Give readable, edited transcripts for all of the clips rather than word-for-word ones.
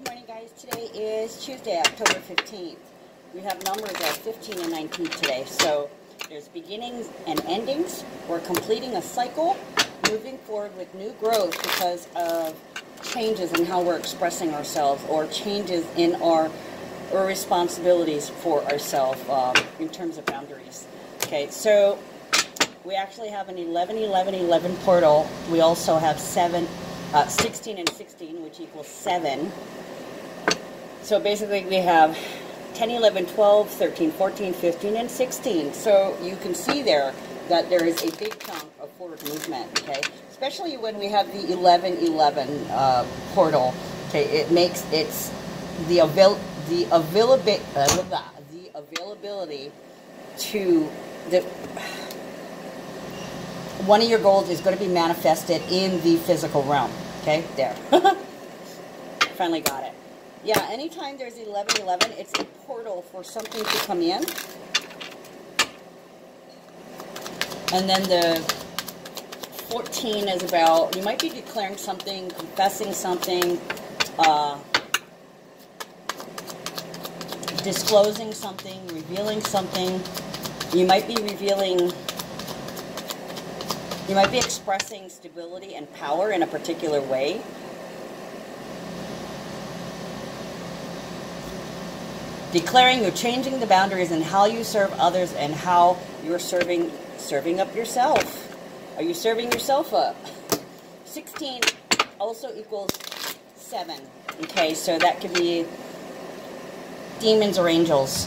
Good morning, guys. Today is Tuesday, October 15th. We have numbers of 15 and 19 today. So there's beginnings and endings. We're completing a cycle, moving forward with new growth because of changes in how we're expressing ourselves or changes in our responsibilities for ourselves in terms of boundaries. Okay, so we actually have an 11, 11, 11 portal. We also have 16 and 16, which equals 7. So basically we have 10, 11, 12, 13, 14, 15, and 16. So you can see there that there is a big chunk of forward movement, okay? Especially when we have the 11, 11 portal, okay? It makes the availability to the... One of your goals is going to be manifested in the physical realm. Okay, there. Finally got it. Yeah, anytime there's 1111, it's a portal for something to come in. And then the 14 is about, you might be declaring something, confessing something, disclosing something, revealing something. You might be revealing... You might be expressing stability and power in a particular way. Declaring you're changing the boundaries in how you serve others and how you're serving up yourself. Are you serving yourself up? 16 also equals 7. Okay, so that could be demons or angels.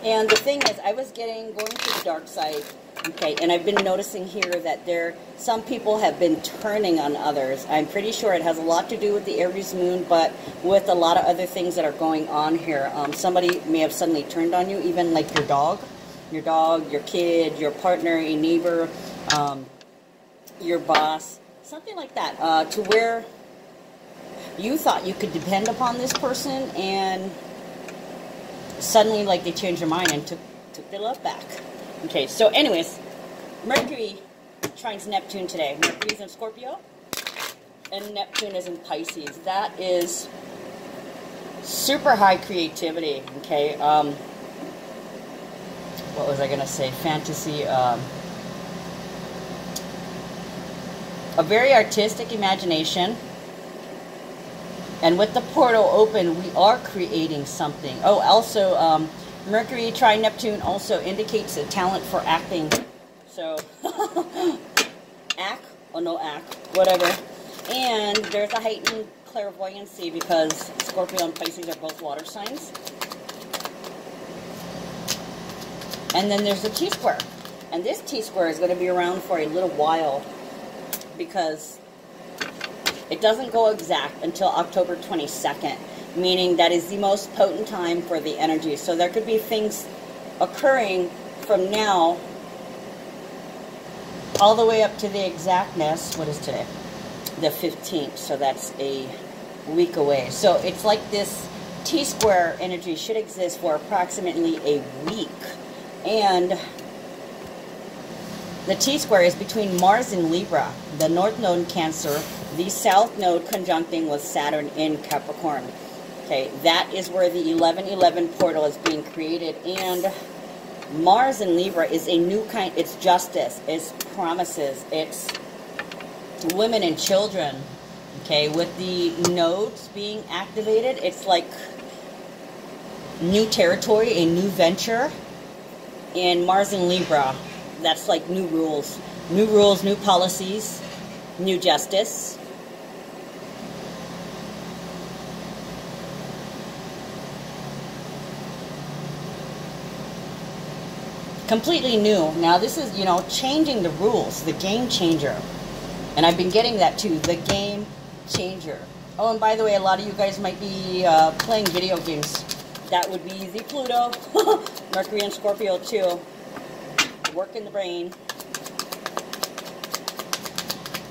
And the thing is, I was going to the dark side, okay, and I've been noticing here that some people have been turning on others. I'm pretty sure it has a lot to do with the Aries moon, but with a lot of other things that are going on here. Somebody may have suddenly turned on you, even like your dog, your kid, your partner, a neighbor, your boss, something like that, to where you thought you could depend upon this person, and suddenly, like, they changed their mind and took their love back. Okay, so anyways, Mercury trines Neptune today. Mercury's in Scorpio, and Neptune is in Pisces. That is super high creativity, okay? What was I going to say? Fantasy. A very artistic imagination. And with the portal open, we are creating something. Oh, also, Mercury trine Neptune also indicates a talent for acting. So, act or no act, whatever. And there's a heightened clairvoyancy because Scorpio and Pisces are both water signs. And then there's the T-square. And this T-square is going to be around for a little while because it doesn't go exact until October 22nd, meaning that is the most potent time for the energy. So there could be things occurring from now all the way up to the exactness. What is today? The 15th. So that's a week away. So it's like this T-square energy should exist for approximately a week. And the T-square is between Mars and Libra, the North Node in Cancer, the South Node conjuncting with Saturn in Capricorn. Okay, that is where the 1111 portal is being created. And Mars in Libra is a new kind. It's justice. It's promises. It's women and children. Okay, with the nodes being activated, it's like new territory, a new venture. In Mars in Libra, that's like new rules, new policies, new justice. Completely new. Now this is, changing the rules, the game changer. And I've been getting that too, the game changer. Oh, and by the way, a lot of you guys might be playing video games. That would be the Pluto, Mercury and Scorpio too. Working the brain.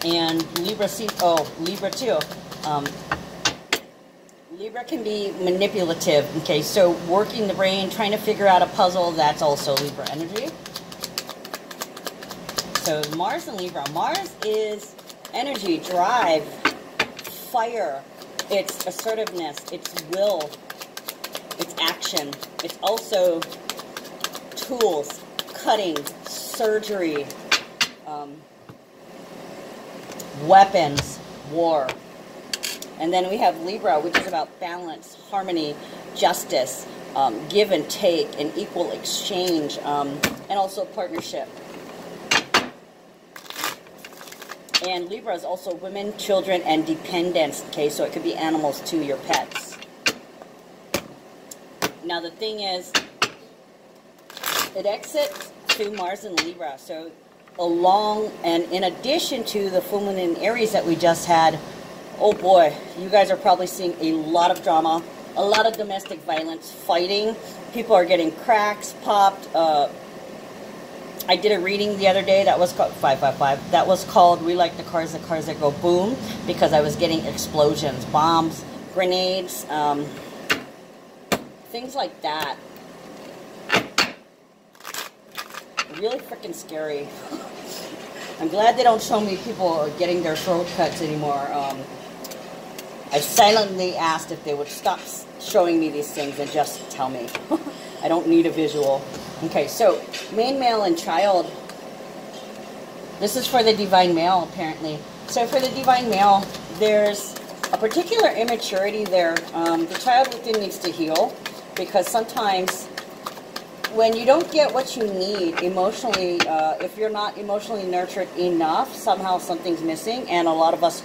And Libra Libra too. Libra can be manipulative. Okay, so working the brain, trying to figure out a puzzle, that's also Libra energy. So Mars and Libra. Mars is energy, drive, fire, it's assertiveness, it's will, it's action. It's also tools, cutting, surgery, weapons, war. And then we have Libra, which is about balance, harmony, justice, give and take, and equal exchange, and also partnership. And Libra is also women, children, and dependents. Okay, so it could be animals too, your pets. Now the thing is, it exits through Mars and Libra. So along, and in addition to the full moon in Aries that we just had, oh boy, you guys are probably seeing a lot of drama, a lot of domestic violence, fighting. People are getting cracks popped. I did a reading the other day that was called 555. That was called "We Like the Cars That Go Boom," because I was getting explosions, bombs, grenades, things like that. Really freaking scary. I'm glad they don't show me people getting their throat cuts anymore. I silently asked if they would stop showing me these things and just tell me. I don't need a visual. Okay, so main, male, and child. This is for the divine male, apparently. So for the divine male, there's a particular immaturity there. The child within needs to heal, because sometimes when you don't get what you need emotionally, if you're not emotionally nurtured enough, somehow something's missing, and a lot of us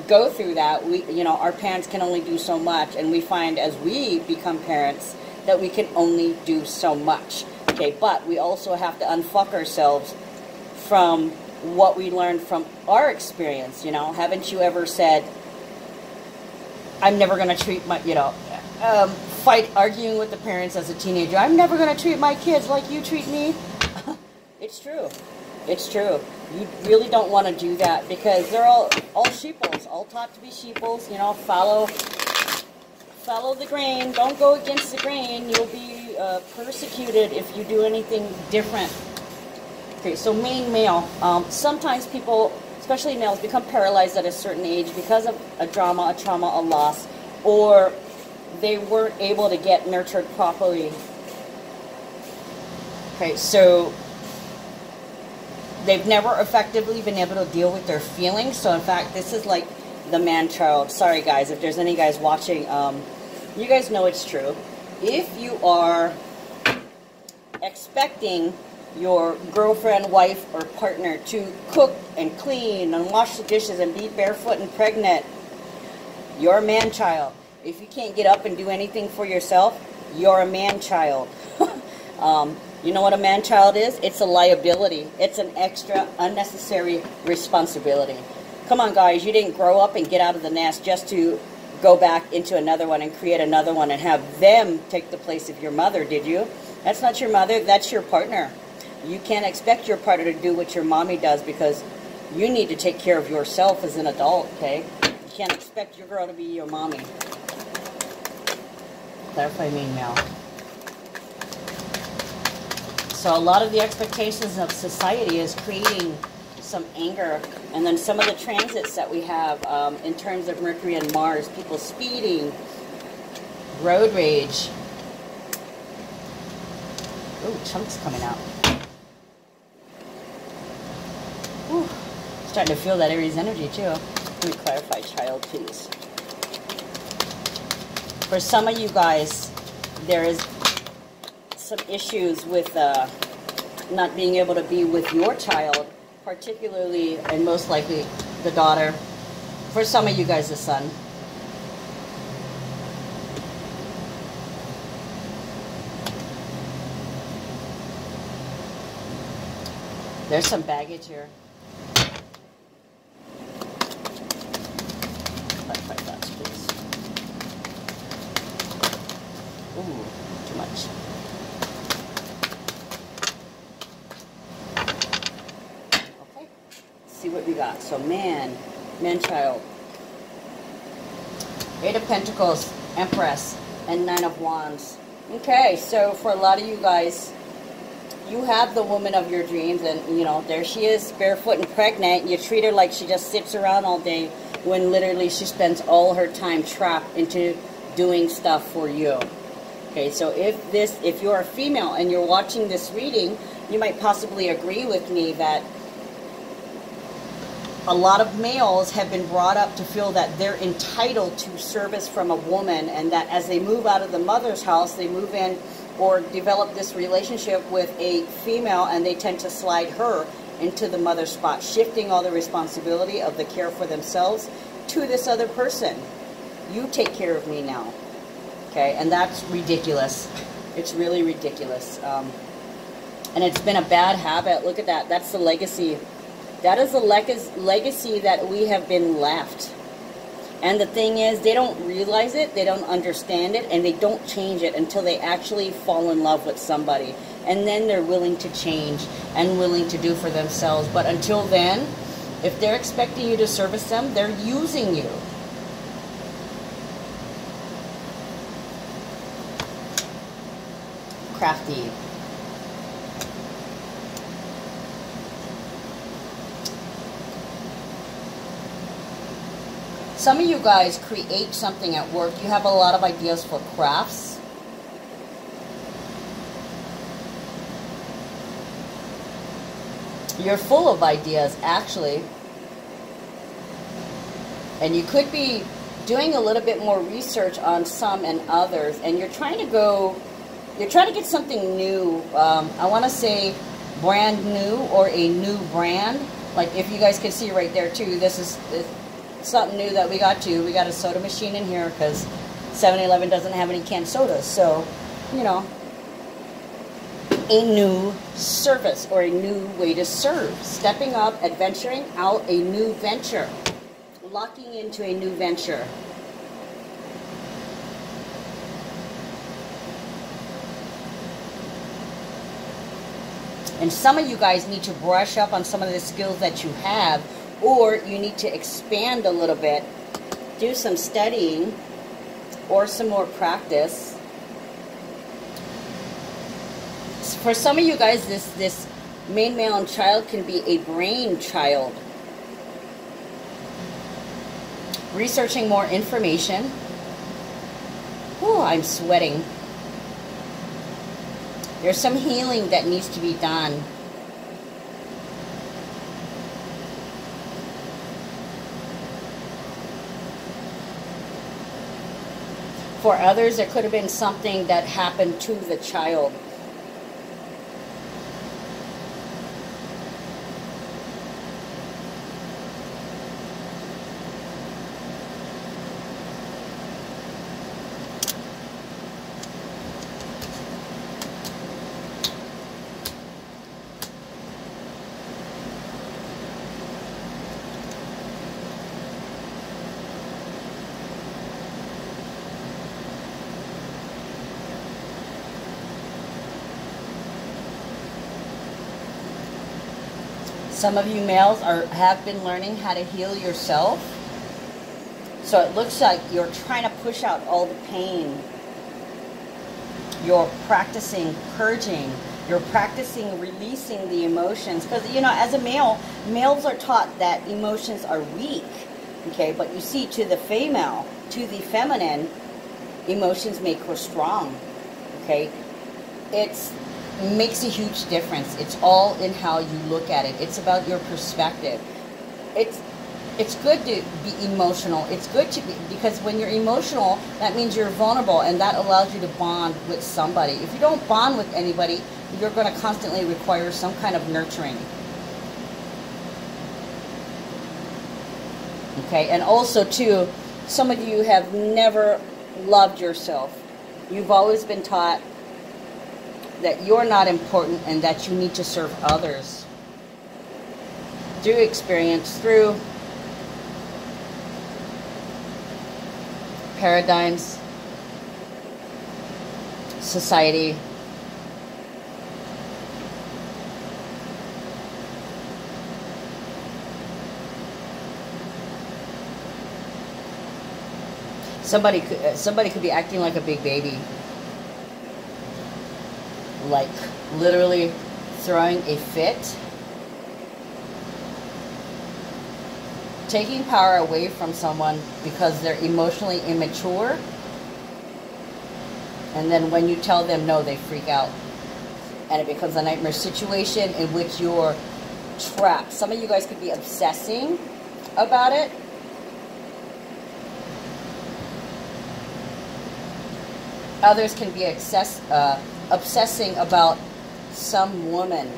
go through that. Our parents can only do so much, and we find as we become parents that we can only do so much. Okay, but we also have to unfuck ourselves from what we learned from our experience. Haven't you ever said, I'm never going to treat my, arguing with the parents as a teenager, I'm never going to treat my kids like you treat me? It's true. It's true. You really don't want to do that, because they're all sheeples, all taught to be sheeples. Follow the grain. Don't go against the grain. You'll be persecuted if you do anything different. Okay, so main male. Sometimes people, especially males, become paralyzed at a certain age because of a trauma, a loss, or they weren't able to get nurtured properly. Okay, so they've never effectively been able to deal with their feelings. So in fact, this is like the man-child. Sorry guys, if there's any guys watching, you guys know it's true. If you are expecting your girlfriend, wife, or partner to cook and clean and wash the dishes and be barefoot and pregnant, you're a man-child. If you can't get up and do anything for yourself, you're a man-child. You know what a man-child is? It's a liability. It's an extra, unnecessary responsibility. Come on, guys. You didn't grow up and get out of the nest just to go back into another one and create another one and have them take the place of your mother, did you? That's not your mother. That's your partner. You can't expect your partner to do what your mommy does, because you need to take care of yourself as an adult, okay? You can't expect your girl to be your mommy. Clarify main male. So a lot of the expectations of society is creating some anger. And then some of the transits that we have in terms of Mercury and Mars, people speeding, road rage. Ooh, chunks coming out. Ooh, starting to feel that Aries energy too. Let me clarify child, please. For some of you guys, there is some issues with not being able to be with your child, particularly and most likely the daughter. For some of you guys, the son. There's some baggage here. Clarify thoughts, please. Ooh, too much. Okay, let's see what we got. So man-child. 8 of Pentacles, Empress, and 9 of Wands. Okay, so for a lot of you guys, you have the woman of your dreams, and there she is, barefoot and pregnant. You treat her like she just sits around all day. when literally she spends all her time trapped into doing stuff for you. Okay, so if you're a female and you're watching this reading, you might possibly agree with me that a lot of males have been brought up to feel that they're entitled to service from a woman, and that as they move out of the mother's house, they move in or develop this relationship with a female, and they tend to slide her into the mother spot, shifting all the responsibility of the care for themselves to this other person. You take care of me now. Okay, and that's ridiculous. It's really ridiculous. And it's been a bad habit. Look at that. That's the legacy. That is the legacy that we have been left. And the thing is, they don't realize it, they don't understand it, and they don't change it until they actually fall in love with somebody. And then they're willing to change and willing to do for themselves. But until then, if they're expecting you to service them, they're using you. Crafty. Some of you guys create something at work. You have a lot of ideas for crafts. You're full of ideas, actually. And you could be doing a little bit more research on some and others. And you're trying to get something new. I want to say brand new, or a new brand. Like if you guys can see right there too, this is something new that we got too. We got a soda machine in here because 7-Eleven doesn't have any canned sodas. So, you know, a new service or a new way to serve. Stepping up, adventuring out a new venture. Locking into a new venture. And some of you guys need to brush up on some of the skills that you have, or you need to expand a little bit, do some studying, or some more practice. For some of you guys, this main male and child can be a brain child. Researching more information. Oh, I'm sweating. There's some healing that needs to be done. For others, there could have been something that happened to the child. Some of you males have been learning how to heal yourself. So it looks like you're trying to push out all the pain. You're practicing purging. You're practicing releasing the emotions. Because, you know, as a male, males are taught that emotions are weak. Okay, but you see, to the female, to the feminine, emotions make her strong. Okay, it makes a huge difference. It's all in how you look at it. It's about your perspective. It's good to be emotional. It's good to be, because when you're emotional, that means you're vulnerable, and that allows you to bond with somebody. If you don't bond with anybody, you're going to constantly require some kind of nurturing. Okay, and also too, some of you have never loved yourself. You've always been taught that you're not important and that you need to serve others. Through experience, through paradigms, society. Somebody could be acting like a big baby. Like literally throwing a fit. taking power away from someone because they're emotionally immature. And then when you tell them no, they freak out. And it becomes a nightmare situation in which you're trapped. Some of you guys could be obsessing about it. Others can be obsessing about some woman.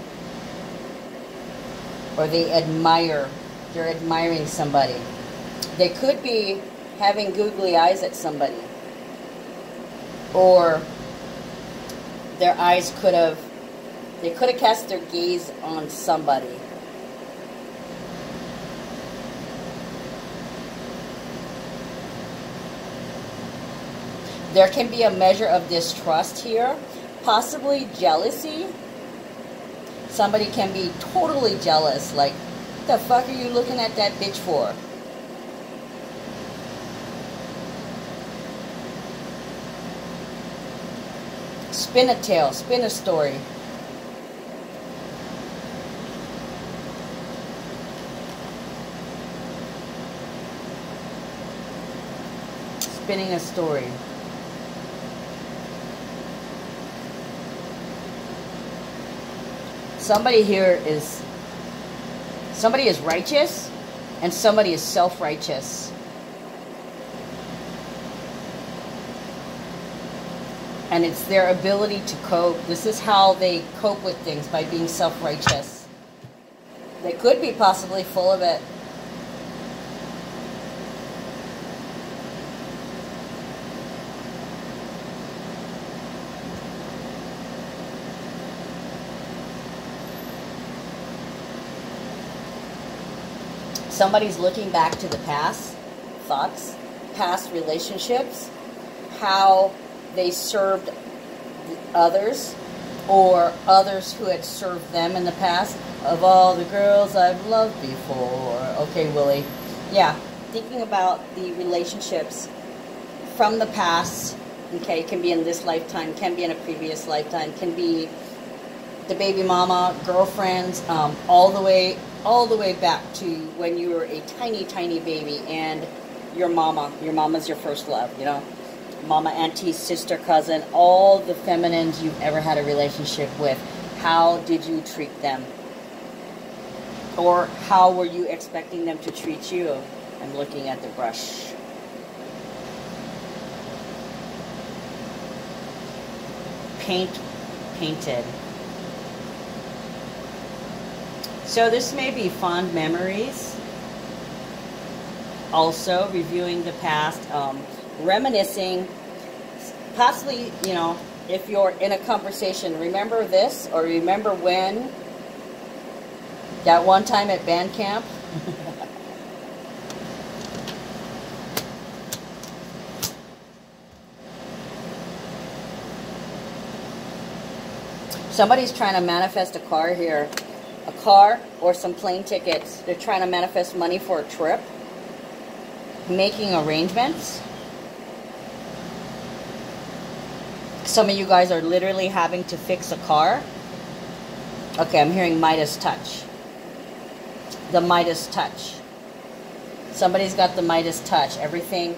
Or they're admiring somebody. They could be having googly eyes at somebody. Or their eyes they could have cast their gaze on somebody. There can be a measure of distrust here, possibly jealousy. Somebody can be totally jealous, like, what the fuck are you looking at that bitch for? Spin a tale, spin a story. Spinning a story. Somebody is righteous and somebody is self-righteous. And it's their ability to cope. This is how they cope with things, by being self-righteous. They could be possibly full of it. Somebody's looking back to the past, thoughts, past relationships, how they served others, or others who had served them in the past. Of all the girls I've loved before. Okay, Willie. Yeah, thinking about the relationships from the past. Okay, it can be in this lifetime, can be in a previous lifetime, can be the baby mama, girlfriends, all the way back to when you were a tiny baby, and your mama's your first love, you know, mama, auntie, sister, cousin, all the feminines you've ever had a relationship with. How did you treat them? Or how were you expecting them to treat you? I'm looking at the brush. Painted. So this may be fond memories. Also reviewing the past, reminiscing, possibly, you know, if you're in a conversation, remember this, or remember when, that one time at band camp. Somebody's trying to manifest a car here. A car or some plane tickets. They're trying to manifest money for a trip. Making arrangements. Some of you guys are literally having to fix a car. Okay, I'm hearing Midas touch. The Midas touch. Somebody's got the Midas touch. Everything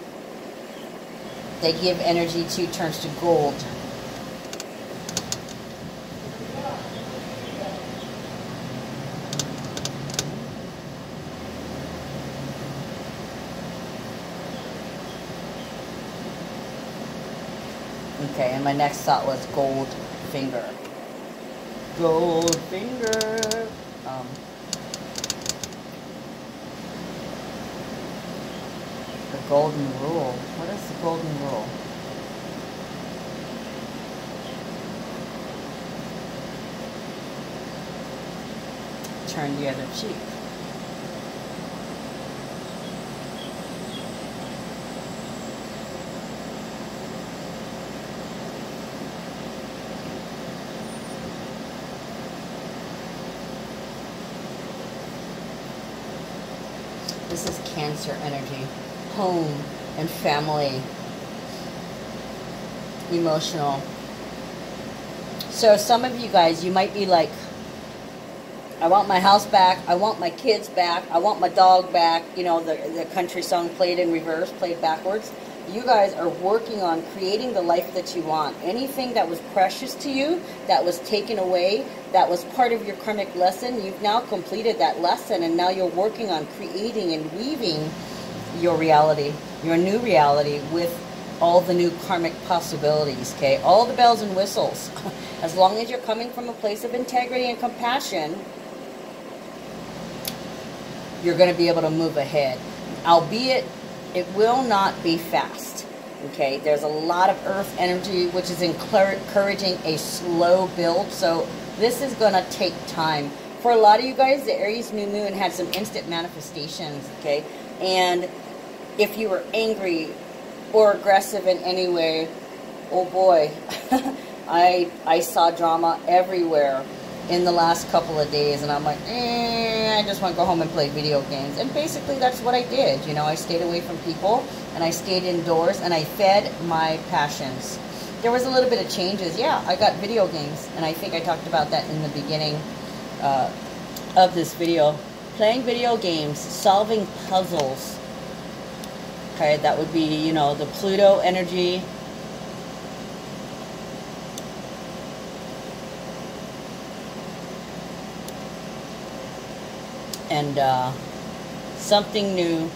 they give energy to turns to gold. Okay, and my next thought was gold finger. Gold finger. The golden rule. What is the golden rule? Turn the other cheek. This is Cancer energy. Home and family. Emotional. So some of you guys, you might be like, I want my house back. I want my kids back. I want my dog back. You know, the country song played in reverse, played backwards. You guys are working on creating the life that you want. Anything that was precious to you, that was taken away, that was part of your karmic lesson, you've now completed that lesson, and now you're working on creating and weaving your reality, your new reality, with all the new karmic possibilities, okay? All the bells and whistles. As long as you're coming from a place of integrity and compassion, you're going to be able to move ahead. Albeit, it will not be fast, okay? There's a lot of earth energy, which is encouraging a slow build, so this is going to take time. For a lot of you guys, the Aries new moon had some instant manifestations, okay? And if you were angry or aggressive in any way, oh boy, I saw drama everywhere in the last couple of days, and I'm like, I just want to go home and play video games. And basically that's what I did. You know, I stayed away from people, and I stayed indoors, and I fed my passions. There was a little bit of changes. Yeah, I got video games, and I think I talked about that in the beginning of this video. Playing video games, solving puzzles. Okay, that would be, you know, the Pluto energy. And something new.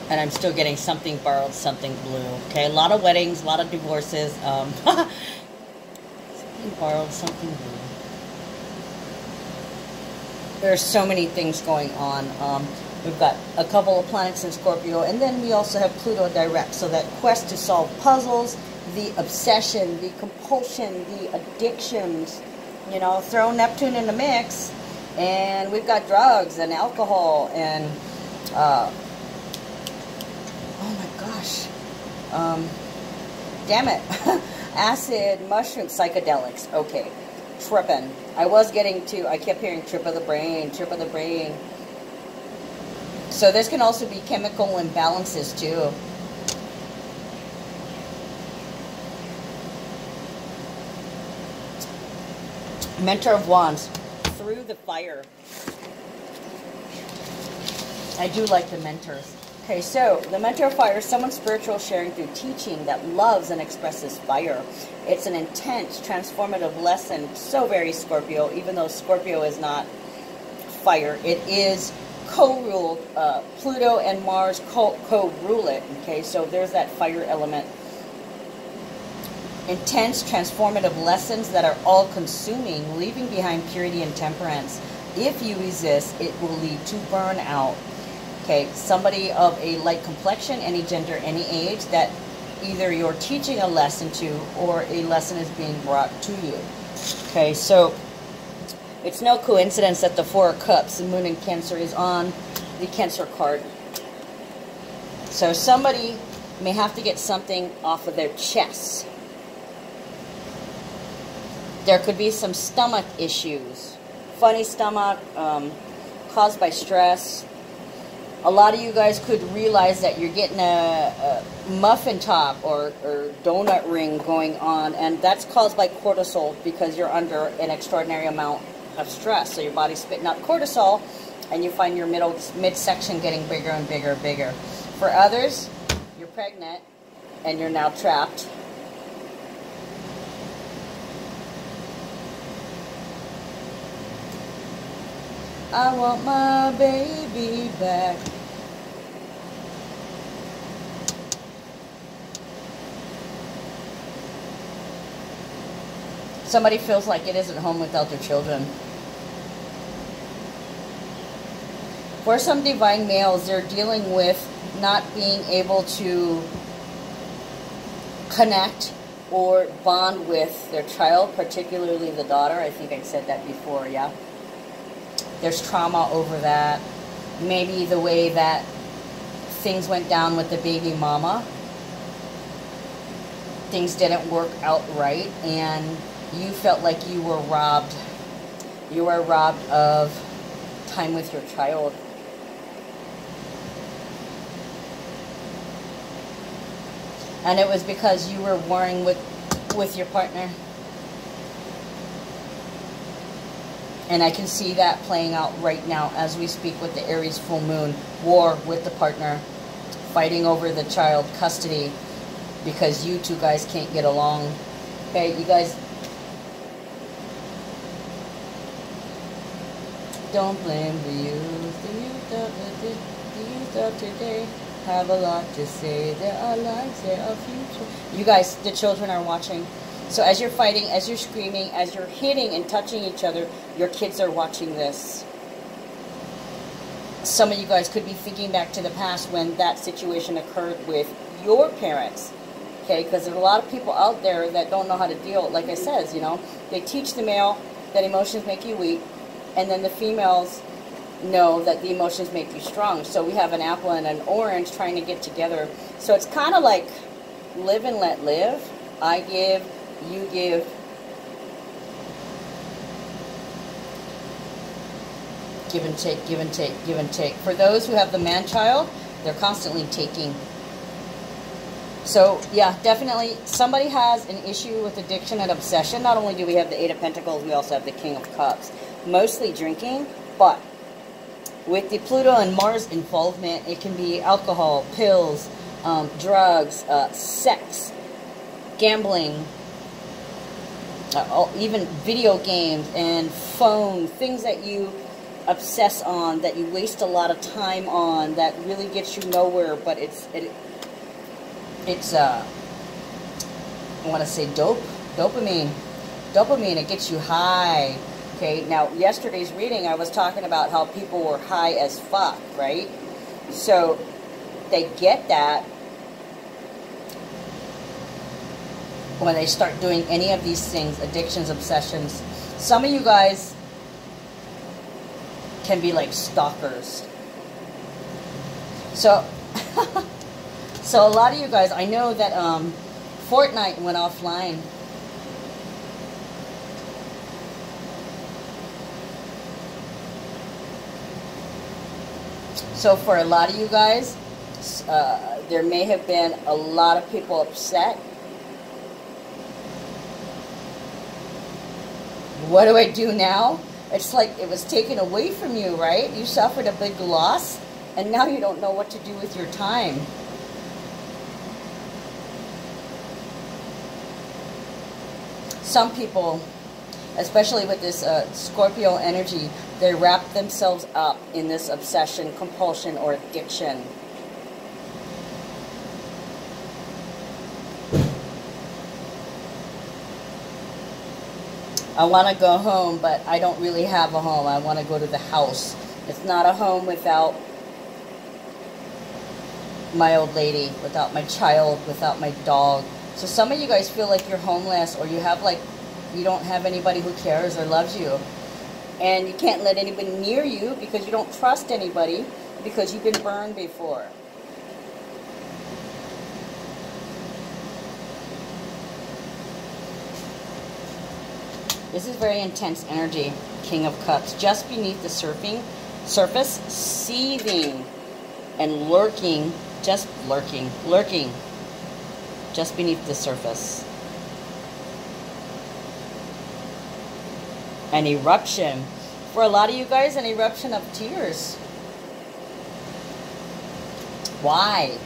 And I'm still getting something borrowed, something blue. Okay, a lot of weddings, a lot of divorces. Something borrowed, something blue. There's so many things going on. We've got a couple of planets in Scorpio, and then we also have Pluto direct. So that quest to solve puzzles, the obsession, the compulsion, the addictions, you know, throw Neptune in the mix, and we've got drugs and alcohol and, oh my gosh, damn it, acid, mushrooms, psychedelics, okay, tripping. I kept hearing trip of the brain, trip of the brain. So this can also be chemical imbalances too. Mentor of Wands, through the fire. I do like the mentors. Okay, so the mentor of fire is someone spiritual sharing through teaching that loves and expresses fire. It's an intense, transformative lesson. So very Scorpio, even though Scorpio is not fire. It is co-ruled. Pluto and Mars co-rule it. Okay, so there's that fire element. Intense, transformative lessons that are all-consuming, leaving behind purity and temperance. If you resist, it will lead to burnout. Okay, somebody of a light complexion, any gender, any age, that either you're teaching a lesson to or a lesson is being brought to you. Okay, so it's no coincidence that the Four of Cups, the Moon in Cancer, is on the Cancer card. So somebody may have to get something off of their chest. There could be some stomach issues. Funny stomach, caused by stress. A lot of you guys could realize that you're getting a muffin top or donut ring going on, and that's caused by cortisol because you're under an extraordinary amount of stress. So your body's spitting out cortisol, and you find your midsection getting bigger and bigger and bigger. For others, you're pregnant, and you're now trapped. I want my baby back. Somebody feels like it isn't home without their children. For some divine males, they're dealing with not being able to connect or bond with their child, particularly the daughter. I think I said that before, yeah. There's trauma over that. Maybe the way that things went down with the baby mama. Things didn't work out right, and you felt like you were robbed. You were robbed of time with your child. And it was because you were warring with your partner. And I can see that playing out right now as we speak with the Aries full moon. War with the partner, fighting over the child custody because you two guys can't get along. Okay, you guys, don't blame the youth. The youth of today have a lot to say. There are lives, there are future. You guys, the children are watching. So as you're fighting, as you're screaming, as you're hitting and touching each other, your kids are watching this. Some of you guys could be thinking back to the past when that situation occurred with your parents. Okay, because there's a lot of people out there that don't know how to deal. Like I says, you know, they teach the male that emotions make you weak, and then the females know that the emotions make you strong. So we have an apple and an orange trying to get together. So it's kind of like live and let live. I give, you give. Give and take, give and take, give and take. For those who have the man-child, they're constantly taking. So, yeah, definitely somebody has an issue with addiction and obsession. Not only do we have the Eight of Pentacles, we also have the King of Cups. Mostly drinking, but with the Pluto and Mars involvement, it can be alcohol, pills, drugs, sex, gambling, even video games and phone, things that you obsess on, that you waste a lot of time on, that really gets you nowhere, but it's I want to say dopamine, it gets you high. Okay, now yesterday's reading I was talking about how people were high as fuck, right? So they get that when they start doing any of these things, addictions, obsessions. Some of you guys can be like stalkers. So so a lot of you guys, I know that Fortnite went offline. So for a lot of you guys, there may have been a lot of people upset. What do I do now? It's like it was taken away from you, right? You suffered a big loss, and now you don't know what to do with your time. Some people, especially with this Scorpio energy, they wrap themselves up in this obsession, compulsion, or addiction. I want to go home, but I don't really have a home. I want to go to the house. It's not a home without my old lady, without my child, without my dog. So some of you guys feel like you're homeless, or you have you don't have anybody who cares or loves you. And you can't let anybody near you because you don't trust anybody because you've been burned before. This is very intense energy, King of Cups. Just beneath the surface, seething and lurking, just lurking, just beneath the surface. An eruption. For a lot of you guys, an eruption of tears. Why?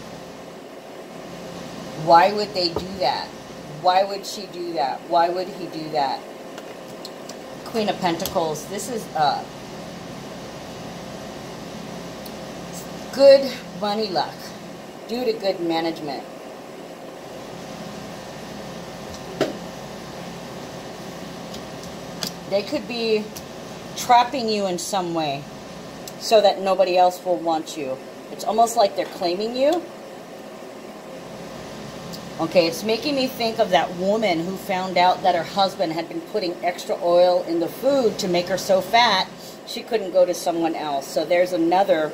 Why would they do that? Why would she do that? Why would he do that? Queen of Pentacles. This is good money luck due to good management. They could be trapping you in some way so that nobody else will want you. It's almost like they're claiming you. Okay, it's making me think of that woman who found out that her husband had been putting extra oil in the food to make her so fat she couldn't go to someone else. So there's another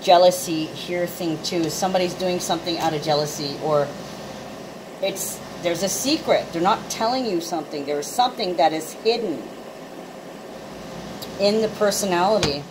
jealousy here thing too. Somebody's doing something out of jealousy, or there's a secret. They're not telling you something. There's something that is hidden in the personality.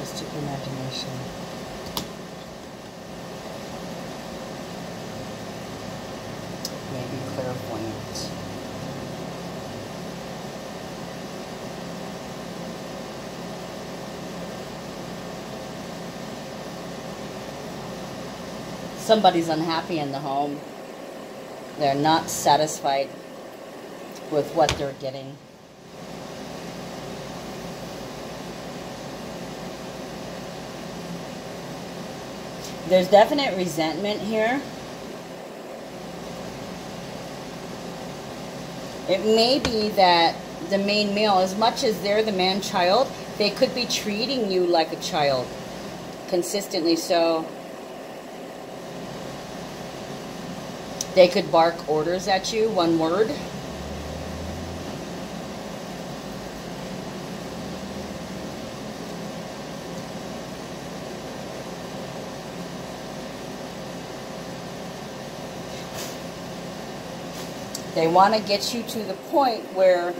artistic imagination. Maybe clairvoyant. Somebody's unhappy in the home. They're not satisfied with what they're getting. There's definite resentment here. It may be that the main male, as much as they're the man-child, they could be treating you like a child consistently. So they could bark orders at you, one word. They want to get you to the point where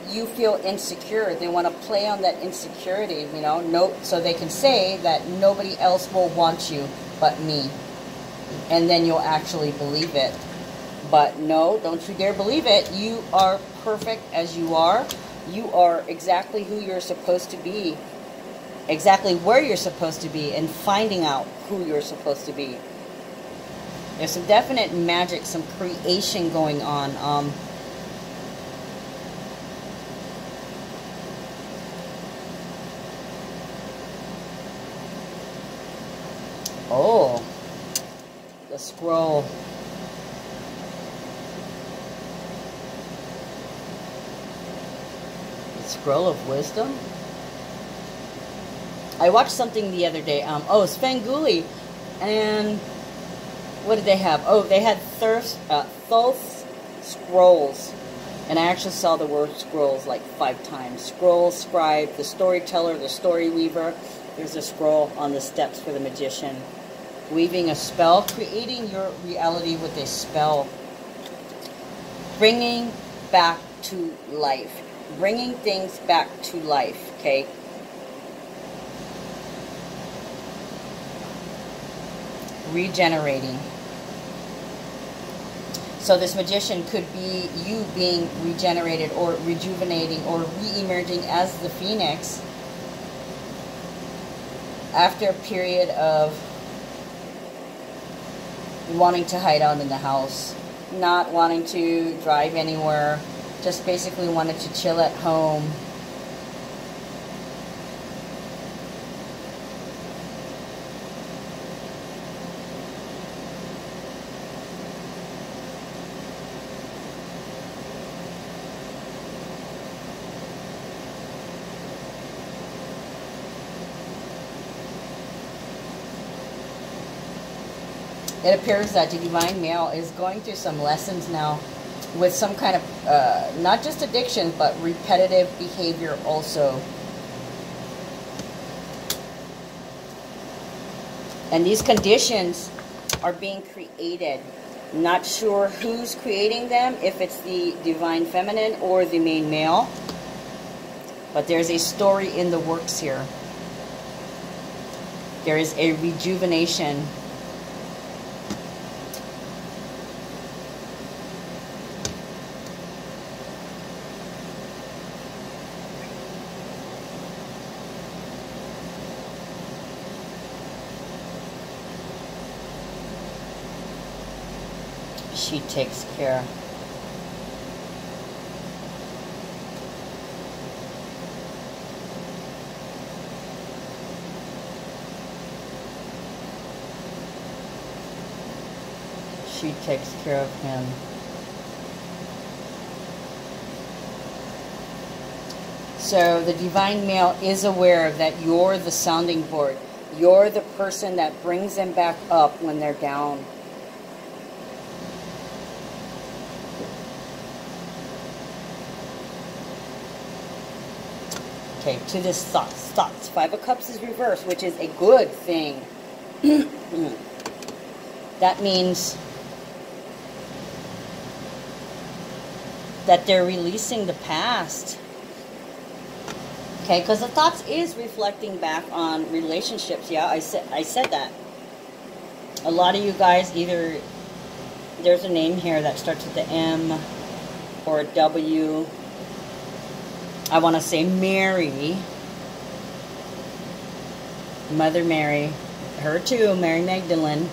you feel insecure. They want to play on that insecurity, you know, so they can say that nobody else will want you but me. And then you'll actually believe it. But no, don't you dare believe it. You are perfect as you are. You are exactly who you're supposed to be. Exactly where you're supposed to be, and finding out who you're supposed to be. There's some definite magic, some creation going on. Oh, the scroll. The scroll of wisdom. I watched something the other day. Oh, Svengoolie, and what did they have? Oh, they had Thoth scrolls. And I actually saw the word scrolls like 5 times. Scroll, scribe, the storyteller, the story weaver. There's a scroll on the steps for the magician. Weaving a spell, creating your reality with a spell. Bringing back to life. Bringing things back to life, okay? Regenerating. So this magician could be you being regenerated or rejuvenating or re-emerging as the phoenix after a period of wanting to hide out in the house, not wanting to drive anywhere, just basically wanted to chill at home. It appears that the divine male is going through some lessons now with some kind of, not just addiction, but repetitive behavior also. And these conditions are being created. Not sure who's creating them, if it's the divine feminine or the main male. But there's a story in the works here. There is a rejuvenation. She takes care. She takes care of him. So the divine male is aware that you're the sounding board. You're the person that brings them back up when they're down. Okay, to this thoughts. 5 of Cups is reversed, which is a good thing. That means that they're releasing the past. Okay, because the thoughts is reflecting back on relationships. Yeah, I said that. A lot of you guys, either there's a name here that starts with the M or a W. I want to say Mary. Mother Mary. Her too, Mary Magdalene.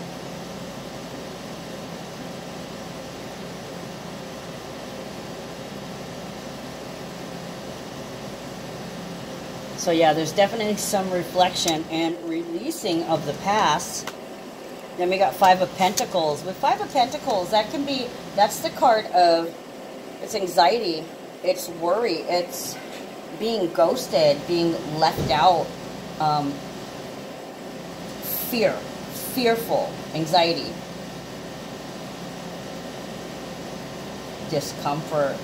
So yeah, there's definitely some reflection and releasing of the past. Then we got Five of Pentacles. With Five of Pentacles, that's the card of, it's anxiety, it's worry, it's being ghosted, being left out, fearful, anxiety, discomfort.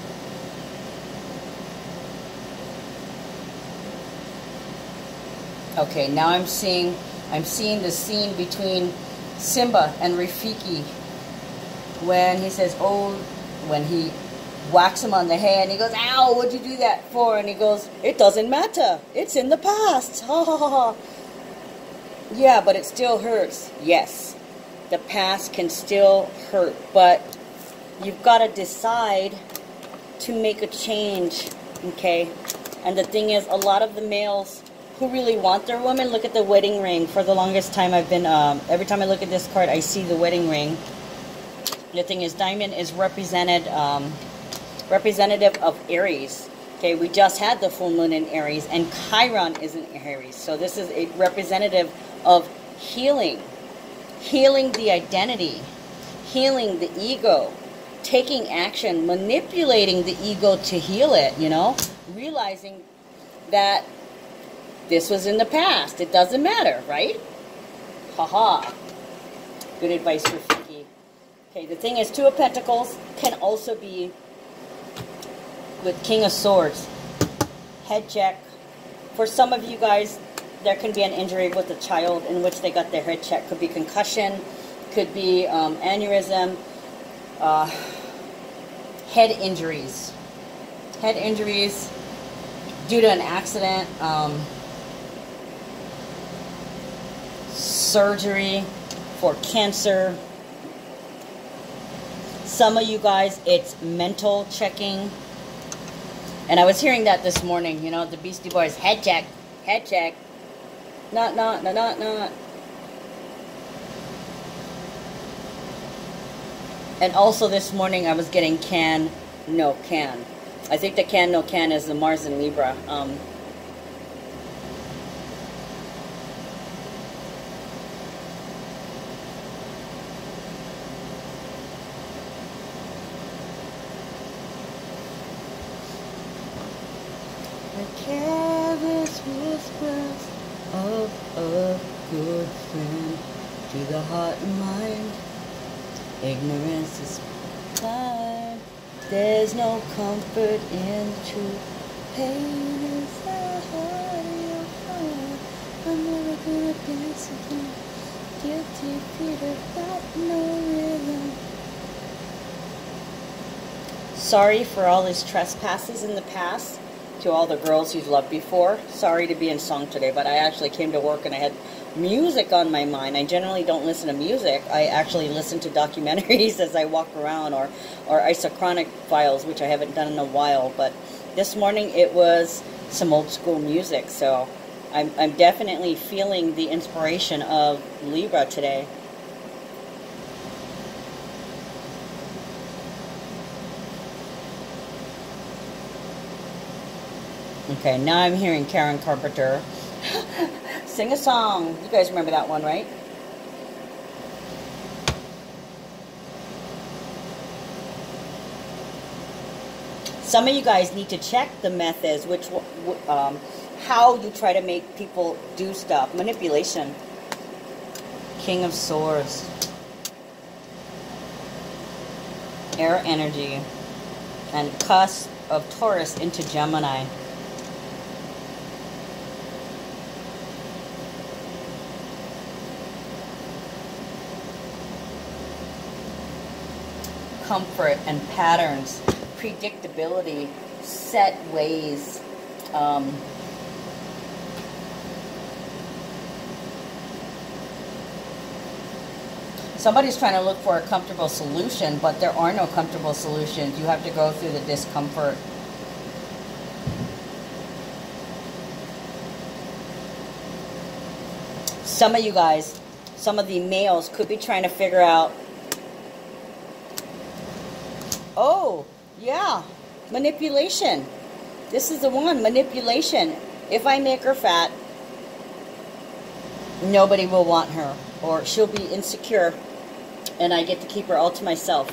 Okay, now I'm seeing the scene between Simba and Rafiki when he says, oh, when he whacks him on the head and he goes, ow, what'd you do that for? And he goes, it doesn't matter. It's in the past. Ha ha ha ha. Yeah, but it still hurts. Yes, the past can still hurt, but you've got to decide to make a change, okay? And the thing is, a lot of the males who really want their woman, look at the wedding ring. For the longest time, I've been, every time I look at this card, I see the wedding ring. The thing is, diamond is representative of Aries. Okay, we just had the full moon in Aries, and Chiron is in Aries. So this is a representative of healing. Healing the identity. Healing the ego. Taking action. Manipulating the ego to heal it, you know. Realizing that this was in the past. It doesn't matter, right? Haha. Good advice for Fiki. Okay, the thing is, Two of Pentacles can also be with King of Swords. Head check. For some of you guys, there can be an injury with a child in which they got their head checked. Could be concussion, could be aneurysm, head injuries. Head injuries due to an accident, surgery for cancer. Some of you guys, it's mental checking. And I was hearing that this morning, you know, the Beastie Boys, head check, head check. Not. And also this morning I was getting can, no can. I think the can, no can is the Mars in Libra. The careless whispers of a good friend to the heart and mind. Ignorance is blind. There's no comfort in truth. Pain is the heart you'll find. I'm never gonna dance again. Guilty feet without no rhythm. Sorry for all his trespasses in the past. To all the girls you've loved before. Sorry to be in song today, but I actually came to work and I had music on my mind. I generally don't listen to music. I actually listen to documentaries as I walk around, or isochronic files, which I haven't done in a while. But this morning it was some old school music, so I'm definitely feeling the inspiration of Libra today. Okay, now I'm hearing Karen Carpenter sing a song. You guys remember that one, right? Some of you guys need to check the methods, how you try to make people do stuff. Manipulation. King of Swords. Air energy. And cusp of Taurus into Gemini. Comfort and patterns, predictability, set ways, Somebody's trying to look for a comfortable solution, but there are no comfortable solutions. You have to go through the discomfort. Some of you guys, some of the males could be trying to figure out, oh, yeah, manipulation. This is the one, manipulation. If I make her fat, nobody will want her, or she'll be insecure, and I get to keep her all to myself.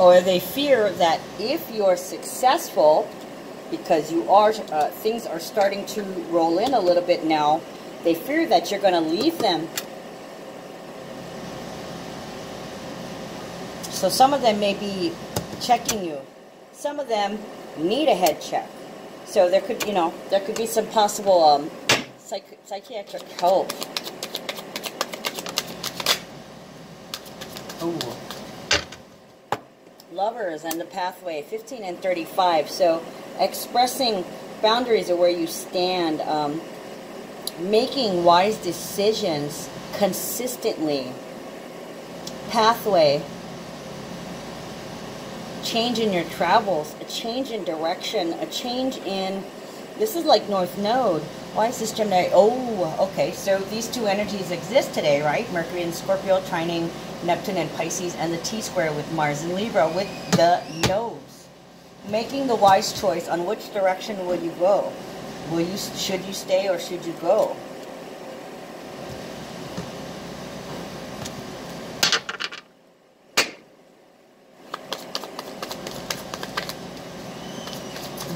Or they fear that if you're successful, because you are, things are starting to roll in a little bit now, they fear that you're going to leave them. So some of them may be checking you. Some of them need a head check. So there could, you know, there could be some possible psychiatric help. Ooh. Lovers and the pathway, 15 and 35. So expressing boundaries of where you stand, making wise decisions consistently. Pathway, change in your travels, a change in direction, a change in, this is like North Node. Why is this Gemini? Oh, okay, so these two energies exist today, right? Mercury in Scorpio, trining Neptune and Pisces, and the T-square with Mars in Libra with the nodes. Making the wise choice on which direction will you go. Should you stay or should you go?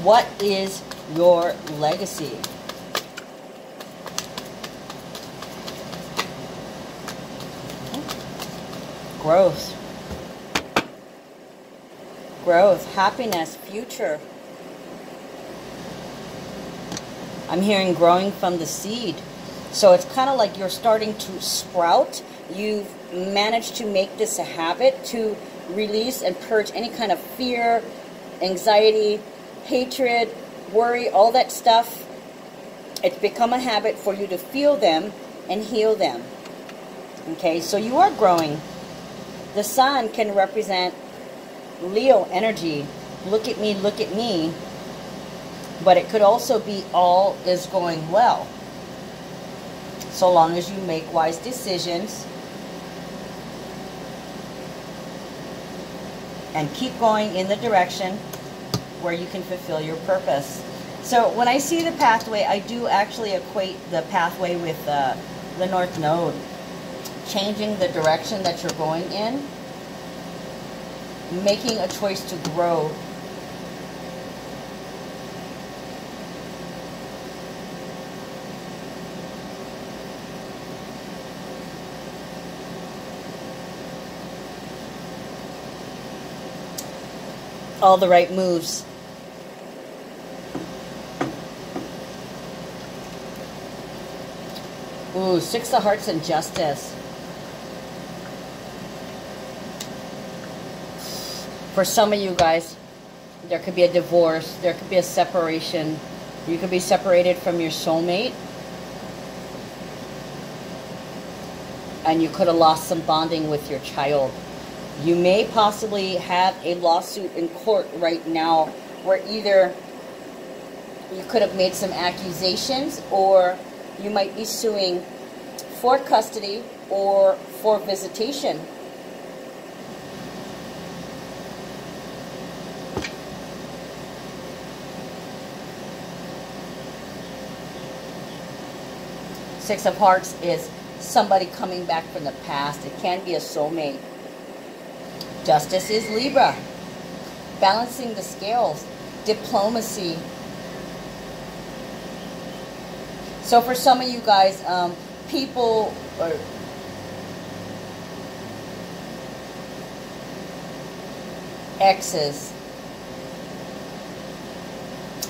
What is your legacy? Growth. Growth, happiness, future. I'm hearing growing from the seed. So it's kind of like you're starting to sprout. You've managed to make this a habit to release and purge any kind of fear, anxiety, hatred, worry, all that stuff. It's become a habit for you to feel them and heal them. Okay, so you are growing. The sun can represent Leo energy. Look at me, look at me. But it could also be all is going well. So long as you make wise decisions and keep going in the direction where you can fulfill your purpose. So when I see the pathway, I do actually equate the pathway with the North Node. Changing the direction that you're going in. Making a choice to grow. All the right moves. Ooh, Six of Hearts and Justice. For some of you guys, there could be a divorce, there could be a separation. You could be separated from your soulmate. And you could have lost some bonding with your child. You may possibly have a lawsuit in court right now where either you could have made some accusations or you might be suing for custody or for visitation. Six of Hearts is somebody coming back from the past. It can be a soulmate. Justice is Libra. Balancing the scales. Diplomacy. So for some of you guys, people are exes.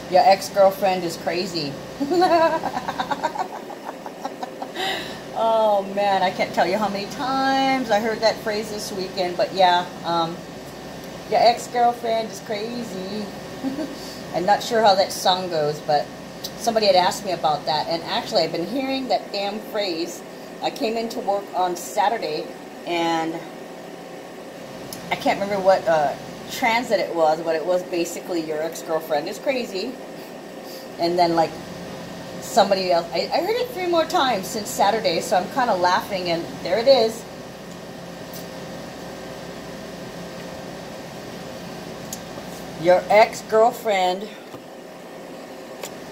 Your ex-girlfriend is crazy. Oh man, I can't tell you how many times I heard that phrase this weekend, but yeah, your ex-girlfriend is crazy. I'm not sure how that song goes, but somebody had asked me about that, and actually I've been hearing that damn phrase. I came into work on Saturday, and I can't remember what transit it was, but it was basically your ex-girlfriend is crazy. And then like somebody else, I heard it 3 more times since Saturday, so I'm kind of laughing, and there it is. Your ex-girlfriend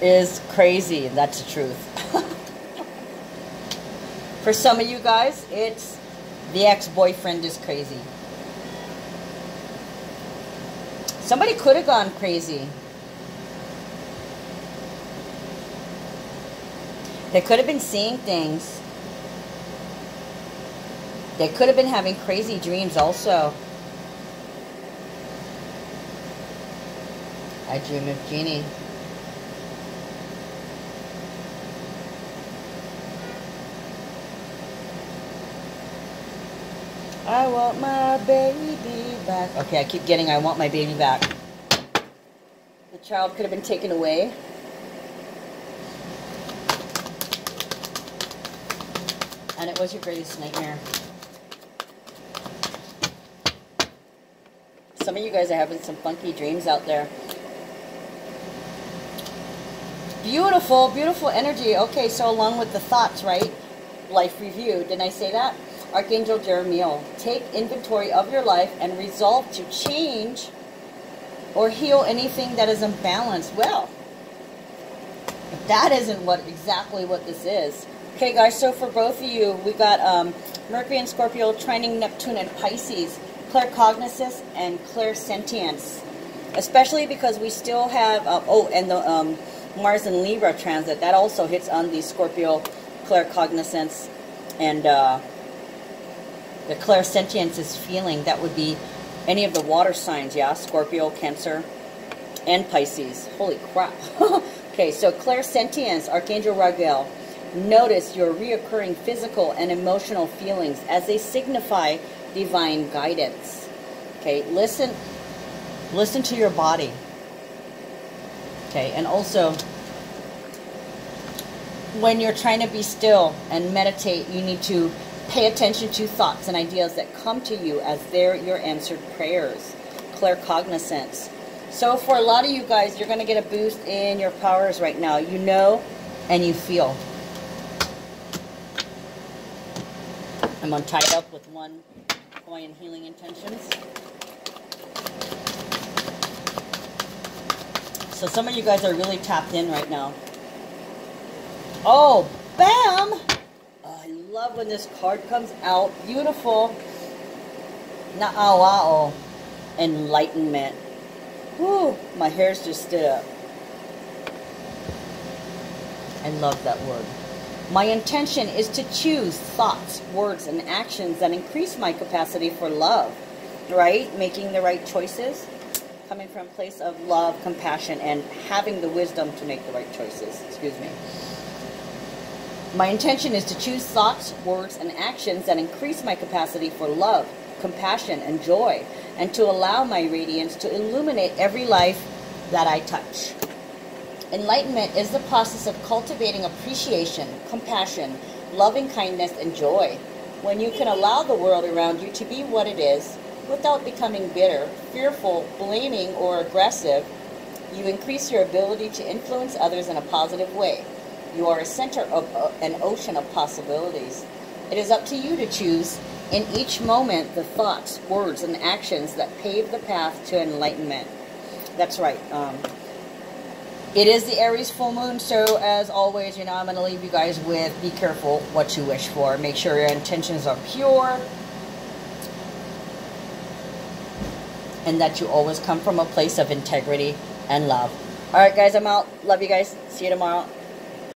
is crazy. That's the truth. For some of you guys, it's the ex-boyfriend is crazy. Somebody could have gone crazy. They could have been seeing things. They could have been having crazy dreams also. I dream of Jeannie. I want my baby back. Okay, I keep getting I want my baby back. The child could have been taken away. And it was your greatest nightmare. Some of you guys are having some funky dreams out there. Beautiful, beautiful energy. Okay, so along with the thoughts, right? Life review. Didn't I say that? Archangel Jeremiel. Take inventory of your life and resolve to change or heal anything that is imbalanced. Well, that isn't exactly what this is. Okay, guys, so for both of you, we got Mercury and Scorpio trining Neptune and Pisces, claircognizance and clairsentience. Especially because we still have, and the Mars and Libra transit, that also hits on the Scorpio claircognizance, and the clairsentience is feeling. That would be any of the water signs, yeah, Scorpio, Cancer, and Pisces. Holy crap. Okay, so clairsentience, Archangel Raguel. Notice your reoccurring physical and emotional feelings as they signify divine guidance. Okay, listen to your body. Okay, and also, when you're trying to be still and meditate, you need to pay attention to thoughts and ideas that come to you as they're your answered prayers. Claircognizance. So for a lot of you guys, you're going to get a boost in your powers right now. You know and you feel. I'm untied up with one Hawaiian healing intentions. So some of you guys are really tapped in right now. Oh, bam! Oh, I love when this card comes out. Beautiful. Na'awa'o. Enlightenment. Whew, my hair's just stood up. I love that word. My intention is to choose thoughts, words, and actions that increase my capacity for love. Right? Making the right choices. Coming from a place of love, compassion, and having the wisdom to make the right choices. Excuse me. My intention is to choose thoughts, words, and actions that increase my capacity for love, compassion, and joy, and to allow my radiance to illuminate every life that I touch. Enlightenment is the process of cultivating appreciation, compassion, loving kindness, and joy. When you can allow the world around you to be what it is, without becoming bitter, fearful, blaming, or aggressive, you increase your ability to influence others in a positive way. You are a center of an ocean of possibilities. It is up to you to choose in each moment the thoughts, words, and actions that pave the path to enlightenment. That's right. It is the Aries full moon, so as always, I'm going to leave you guys with be careful what you wish for. Make sure your intentions are pure, and that you always come from a place of integrity and love. All right, guys, I'm out. Love you guys. See you tomorrow.